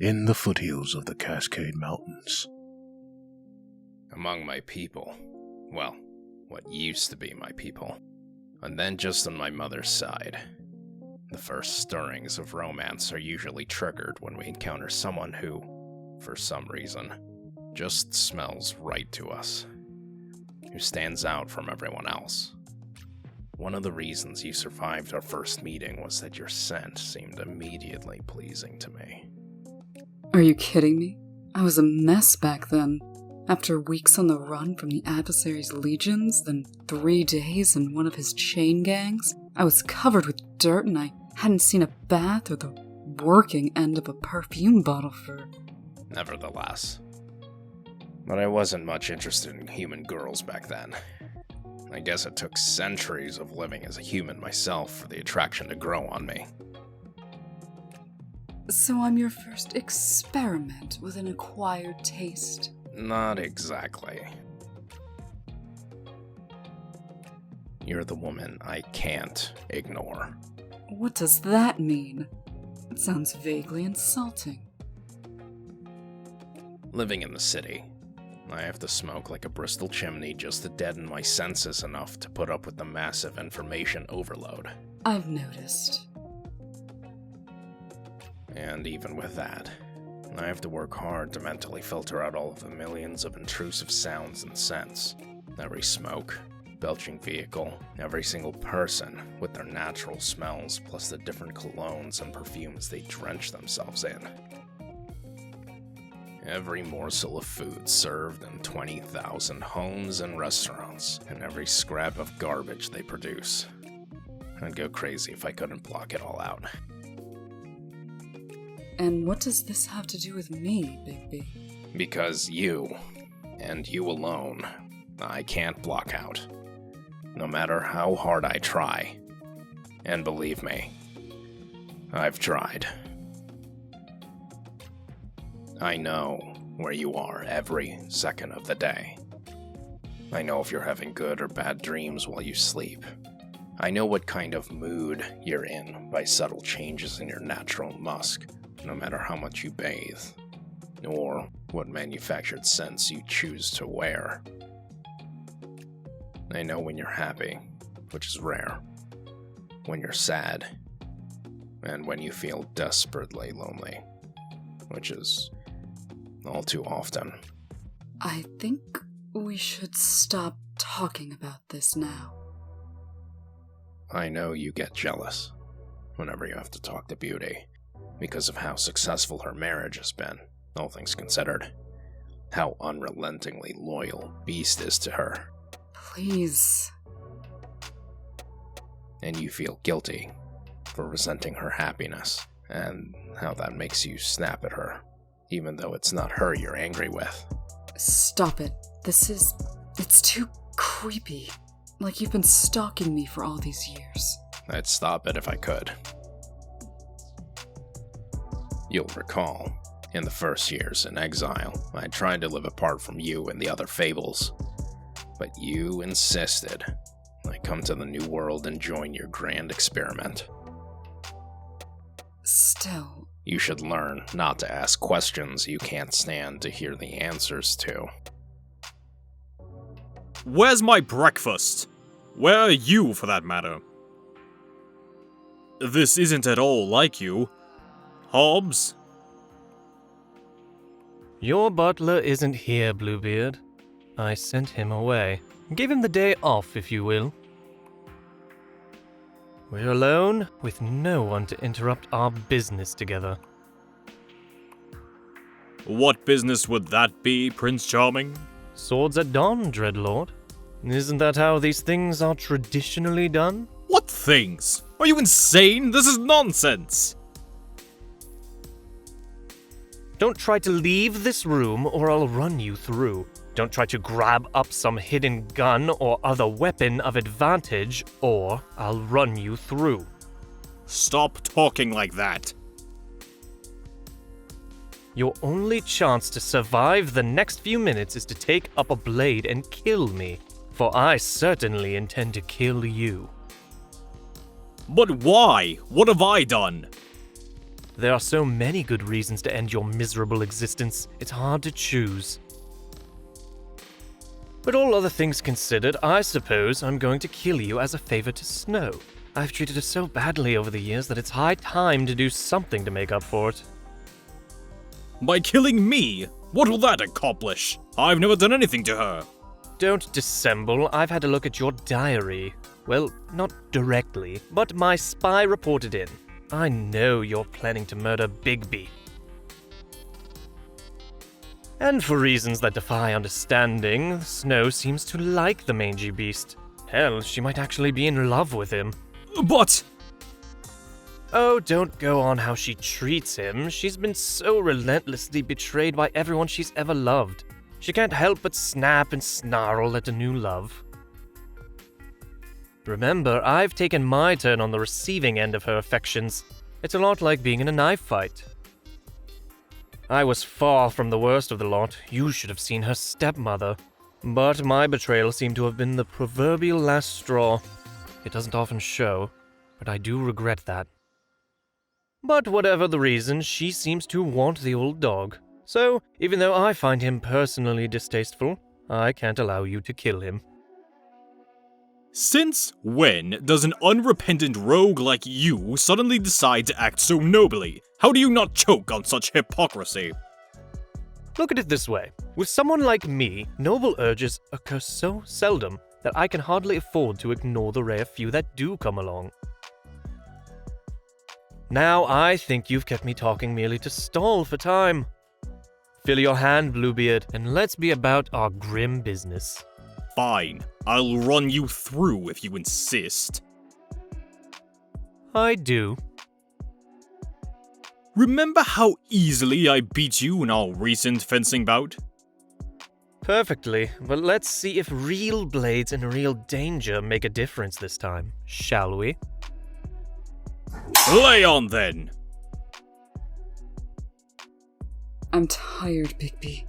in the foothills of the Cascade Mountains. Among my people. Well, what used to be my people. And then just on my mother's side. The first stirrings of romance are usually triggered when we encounter someone who, for some reason, just smells right to us. Who stands out from everyone else. One of the reasons you survived our first meeting was that your scent seemed immediately pleasing to me. Are you kidding me? I was a mess back then. After weeks on the run from the adversary's legions, then 3 days in one of his chain gangs, I was covered with dirt and I hadn't seen a bath or the working end of a perfume bottle for... Nevertheless. But I wasn't much interested in human girls back then. I guess it took centuries of living as a human myself for the attraction to grow on me. So I'm your first experiment with an acquired taste? Not exactly. You're the woman I can't ignore. What does that mean? It sounds vaguely insulting. Living in the city, I have to smoke like a Bristol chimney just to deaden my senses enough to put up with the massive information overload. I've noticed. And even with that, I have to work hard to mentally filter out all of the millions of intrusive sounds and scents. Every smoke, belching vehicle, every single person with their natural smells, plus the different colognes and perfumes they drench themselves in. Every morsel of food served in 20,000 homes and restaurants, and every scrap of garbage they produce. I'd go crazy if I couldn't block it all out. And what does this have to do with me, Bigby? Because you, and you alone, I can't block out. No matter how hard I try. And believe me, I've tried. I know where you are every second of the day. I know if you're having good or bad dreams while you sleep. I know what kind of mood you're in by subtle changes in your natural musk, no matter how much you bathe, or what manufactured scents you choose to wear. I know when you're happy, which is rare, when you're sad, and when you feel desperately lonely, which is all too often. I think we should stop talking about this now. I know you get jealous whenever you have to talk to Beauty, because of how successful her marriage has been, all things considered. How unrelentingly loyal Beast is to her. Please. And you feel guilty for resenting her happiness, and how that makes you snap at her, even though it's not her you're angry with. Stop it. It's too creepy. Like you've been stalking me for all these years. I'd stop it if I could. You'll recall, in the first years in exile, I tried to live apart from you and the other Fables. But you insisted I come to the New World and join your grand experiment. Still... You should learn not to ask questions you can't stand to hear the answers to. Where's my breakfast? Where are you, for that matter? This isn't at all like you. Hobbs? Your butler isn't here, Bluebeard. I sent him away. Give him the day off, if you will. We're alone, with no one to interrupt our business together. What business would that be, Prince Charming? Swords at dawn, Dreadlord. Isn't that how these things are traditionally done? What things? Are you insane? This is nonsense! Don't try to leave this room, or I'll run you through. Don't try to grab up some hidden gun or other weapon of advantage, or I'll run you through. Stop talking like that. Your only chance to survive the next few minutes is to take up a blade and kill me, for I certainly intend to kill you. But why? What have I done? There are so many good reasons to end your miserable existence, it's hard to choose. But all other things considered, I suppose I'm going to kill you as a favor to Snow. I've treated her so badly over the years that it's high time to do something to make up for it. By killing me? What will that accomplish? I've never done anything to her. Don't dissemble, I've had a look at your diary. Well, not directly, but my spy reported in. I know you're planning to murder Bigby. And for reasons that defy understanding, Snow seems to like the mangy beast. Hell, she might actually be in love with him. But... Oh, don't go on how she treats him. She's been so relentlessly betrayed by everyone she's ever loved. She can't help but snap and snarl at a new love. Remember, I've taken my turn on the receiving end of her affections. It's a lot like being in a knife fight. I was far from the worst of the lot. You should have seen her stepmother. But my betrayal seemed to have been the proverbial last straw. It doesn't often show, but I do regret that. But whatever the reason, she seems to want the old dog. So, even though I find him personally distasteful, I can't allow you to kill him. Since when does an unrepentant rogue like you suddenly decide to act so nobly? How do you not choke on such hypocrisy? Look at it this way. With someone like me, noble urges occur so seldom that I can hardly afford to ignore the rare few that do come along. Now I think you've kept me talking merely to stall for time. Fill your hand, Bluebeard, and let's be about our grim business. Fine, I'll run you through if you insist. I do. Remember how easily I beat you in our recent fencing bout? Perfectly, but let's see if real blades and real danger make a difference this time, shall we? Lay on then! I'm tired, Bigby.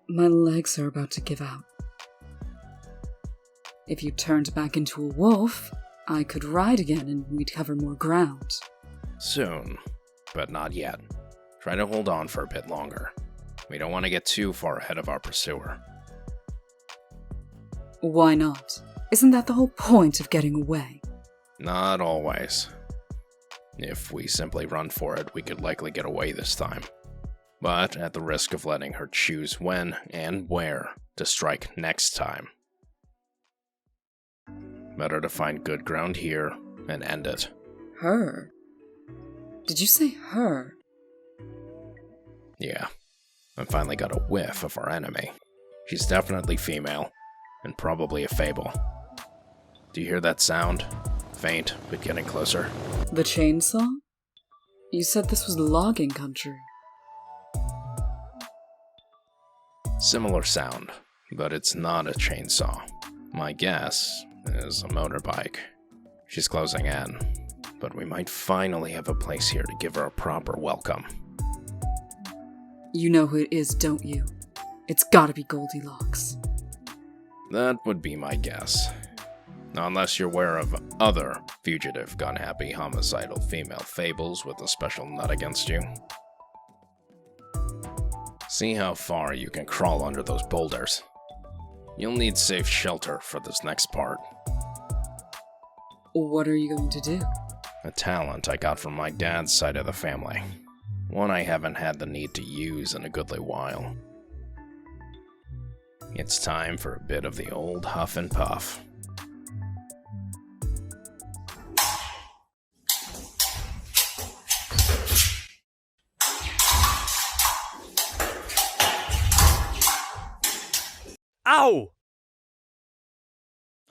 My legs are about to give out. If you turned back into a wolf, I could ride again and we'd cover more ground. Soon, but not yet. Try to hold on for a bit longer. We don't want to get too far ahead of our pursuer. Why not? Isn't that the whole point of getting away? Not always. If we simply run for it, we could likely get away this time. But at the risk of letting her choose when and where to strike next time. Better to find good ground here and end it. Her? Did you say her? Yeah. I finally got a whiff of our enemy. She's definitely female, and probably a Fable. Do you hear that sound? Faint, but getting closer. The chainsaw? You said this was logging country. Similar sound, but it's not a chainsaw. My guess is a motorbike. She's closing in, but we might finally have a place here to give her a proper welcome. You know who it is, don't you? It's gotta be Goldilocks. That would be my guess. Unless you're aware of other fugitive, gun-happy, homicidal female fables with a special nut against you. See how far you can crawl under those boulders. You'll need safe shelter for this next part. What are you going to do? A talent I got from my dad's side of the family. One I haven't had the need to use in a goodly while. It's time for a bit of the old huff and puff. Ow!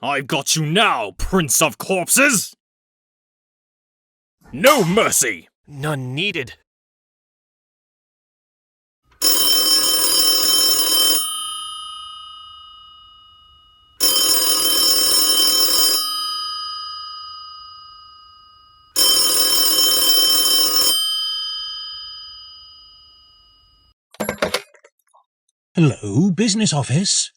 I've got you now, Prince of Corpses! No mercy! None needed. Hello, business office?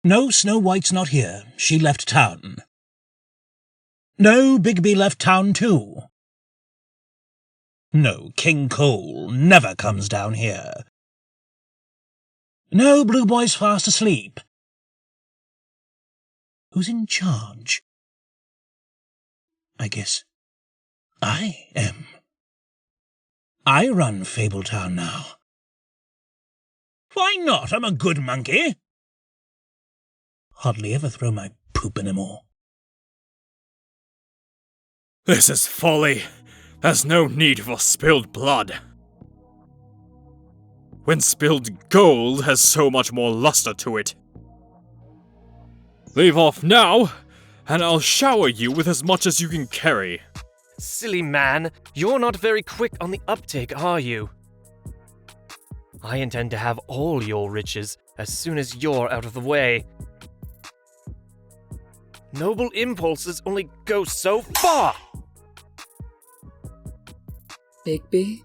No, Snow White's not here. She left town. No, Bigby left town too. No, King Cole never comes down here. No, Blue Boy's fast asleep. Who's in charge? I guess I am. I run Fabletown now. Why not? I'm a good monkey. Hardly ever throw my poop anymore. This is folly. There's no need for spilled blood. When spilled gold has so much more luster to it. Leave off now, and I'll shower you with as much as you can carry. Silly man, you're not very quick on the uptake, are you? I intend to have all your riches as soon as you're out of the way. Noble impulses only go so far! Bigby?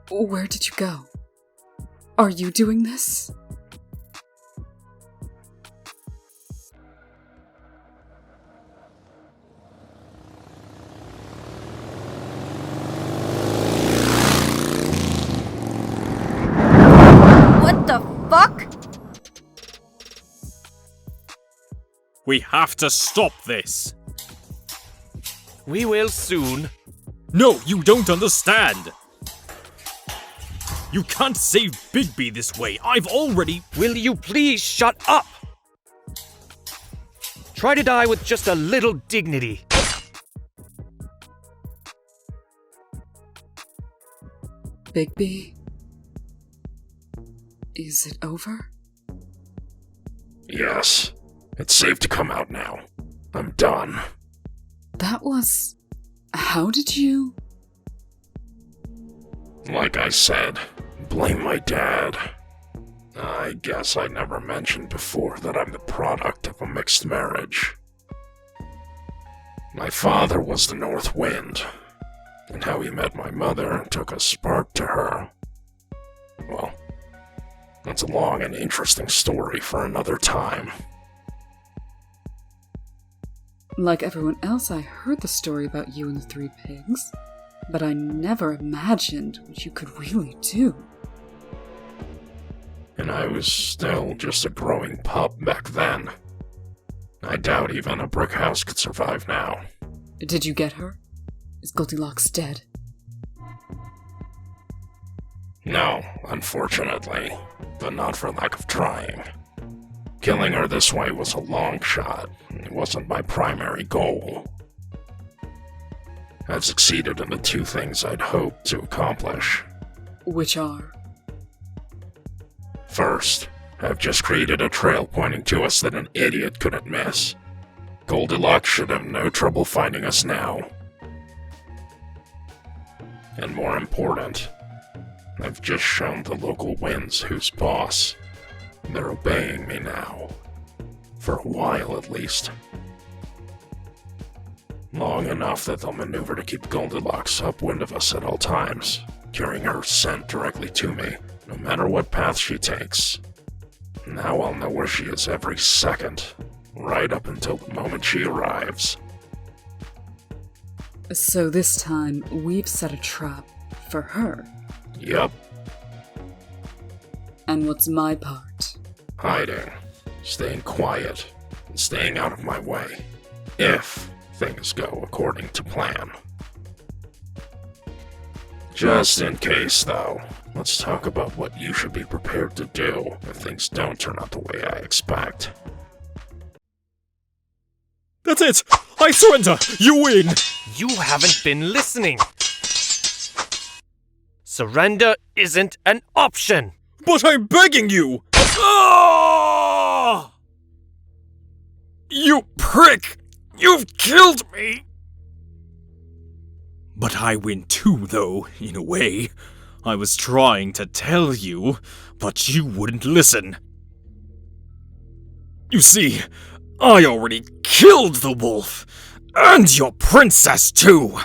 Where did you go? Are you doing this? What the fuck? We have to stop this. We will soon. No, you don't understand. You can't save Bigby this way. I've already... Will you please shut up? Try to die with just a little dignity. Bigby? Is it over? Yes. It's safe to come out now. I'm done. That was... How did you... Like I said, blame my dad. I guess I never mentioned before that I'm the product of a mixed marriage. My father was the North Wind, and how he met my mother took a spark to her. Well, that's a long and interesting story for another time. Like everyone else, I heard the story about you and the three pigs, but I never imagined what you could really do. And I was still just a growing pup back then. I doubt even a brick house could survive now. Did you get her? Is Goldilocks dead? No, unfortunately, but not for lack of trying. Killing her this way was a long shot. It wasn't my primary goal. I've succeeded in the two things I'd hoped to accomplish. Which are? First, I've just created a trail pointing to us that an idiot couldn't miss. Goldilocks should have no trouble finding us now. And more important, I've just shown the local winds who's boss. They're obeying me now. For a while, at least. Long enough that they'll maneuver to keep Goldilocks upwind of us at all times, carrying her scent directly to me, no matter what path she takes. Now I'll know where she is every second, right up until the moment she arrives. So this time, we've set a trap for her. Yup, And what's my part? hiding, staying quiet, and staying out of my way, if things go according to plan. Just in case, though, let's talk about what you should be prepared to do if things don't turn out the way I expect. That's it! I surrender! You win! You haven't been listening. Surrender isn't an option. But I'm begging you! Ah! You prick! You've killed me! But I win too, though, in a way. I was trying to tell you, but you wouldn't listen. You see, I already killed the wolf, and your princess too.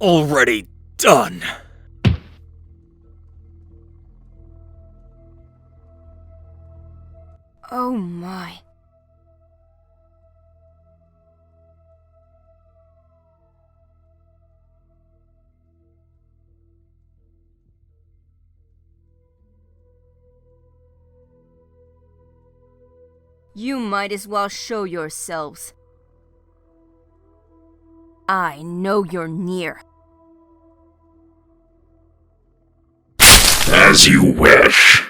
Already done. Oh my. You might as well show yourselves. I know you're near. As you wish.